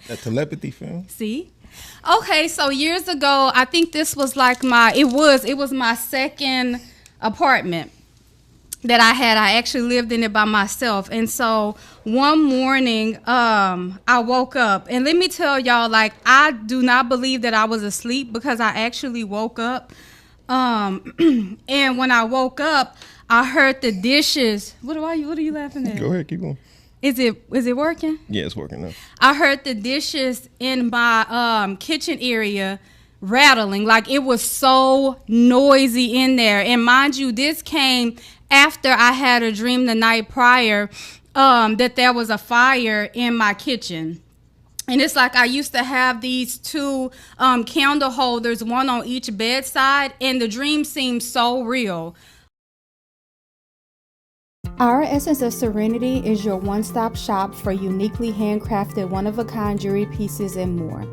That telepathy film. See? Okay, so years ago, I think this was like it was my second apartment that I had. I actually lived in it by myself. And so one morning, I woke up, and let me tell y'all, like, I do not believe that I was asleep, because I actually woke up. And when I woke up, I heard the dishes. What are you laughing at? Go ahead, keep going. Is it working? Yeah, it's working now. I heard the dishes in my kitchen area rattling. Like, it was so noisy in there. And mind you, this came after I had a dream the night prior that there was a fire in my kitchen. And it's like I used to have these two candle holders, one on each bedside, and the dream seemed so real. Our Essence of Serenity is your one-stop shop for uniquely handcrafted one-of-a-kind jewelry pieces and more.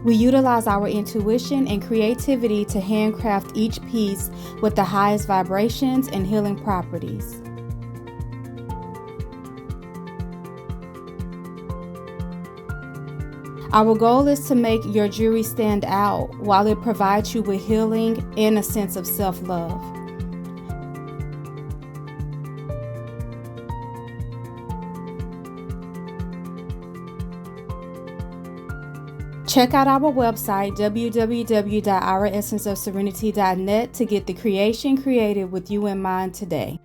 We utilize our intuition and creativity to handcraft each piece with the highest vibrations and healing properties. Our goal is to make your jewelry stand out while it provides you with healing and a sense of self-love. Check out our website, www.ouressenceofserenity.net, to get the creation created with you in mind today.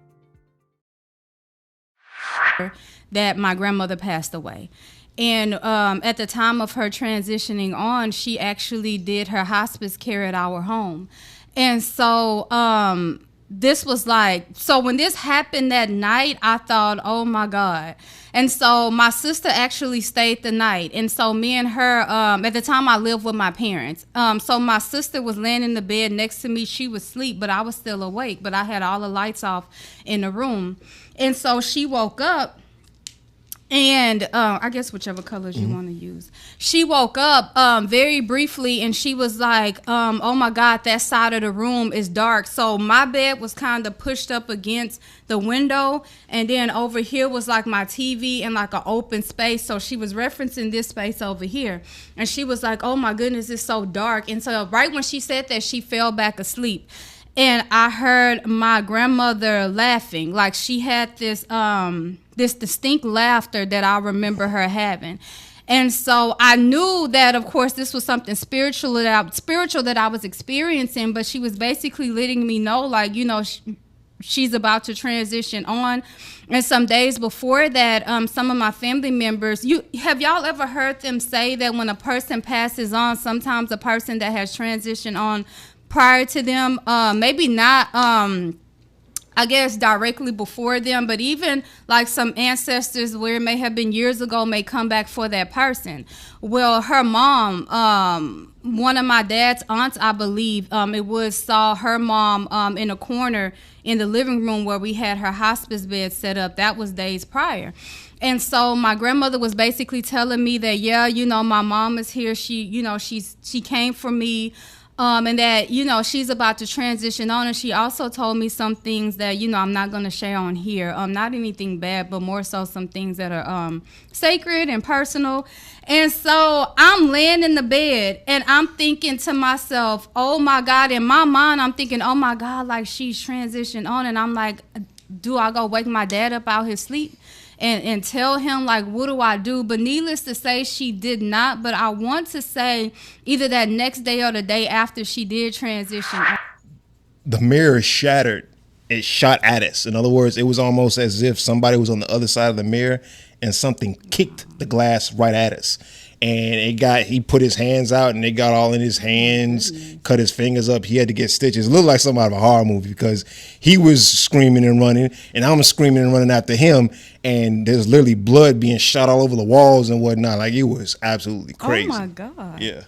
That my grandmother passed away. And at the time of her transitioning on, she actually did her hospice care at our home. And so this was like, so when this happened that night, I thought, oh my God. And so my sister actually stayed the night. And so me and her, at the time I lived with my parents. So my sister was laying in the bed next to me. She was asleep, but I was still awake. But I had all the lights off in the room. And so she woke up. And I guess whichever colors you want to use. She woke up very briefly, and she was like, oh my God, that side of the room is dark. So my bed was kind of pushed up against the window, and then over here was like my TV and like an open space. So she was referencing this space over here, and she was like, oh my goodness, it's so dark. And so right when she said that, she fell back asleep. And I heard my grandmother laughing. Like, she had this this distinct laughter that I remember her having. And so I knew that, of course, this was something spiritual that I was experiencing, but she was basically letting me know, like, you know, she's about to transition on. And some days before that, some of my family members, have y'all ever heard them say that when a person passes on, sometimes a person that has transitioned on prior to them, maybe not, I guess, directly before them, but even like some ancestors where it may have been years ago may come back for that person. Well, her mom, one of my dad's aunts, I believe, saw her mom in a corner in the living room where we had her hospice bed set up. That was days prior. And so my grandmother was basically telling me that, yeah, you know, my mom is here. She came for me. And that, you know, she's about to transition on. And she also told me some things that, you know, I'm not going to share on here. Not anything bad, but more so some things that are sacred and personal. And so I'm laying in the bed and I'm thinking to myself, oh my God. In my mind, I'm thinking, oh my God, like, she's transitioned on. And I'm like, do I go wake my dad up out his sleep and tell him, like, what do I do? But needless to say, she did not. But I want to say either that next day or the day after she did transition. The mirror shattered. It shot at us. In other words, it was almost as if somebody was on the other side of the mirror and something kicked the glass right at us. And he put his hands out and it got all in his hands, cut his fingers up. He had to get stitches. It looked like something out of a horror movie because he was screaming and running and I'm screaming and running after him. And there's literally blood being shot all over the walls and whatnot. Like, it was absolutely crazy. Oh my God. Yeah.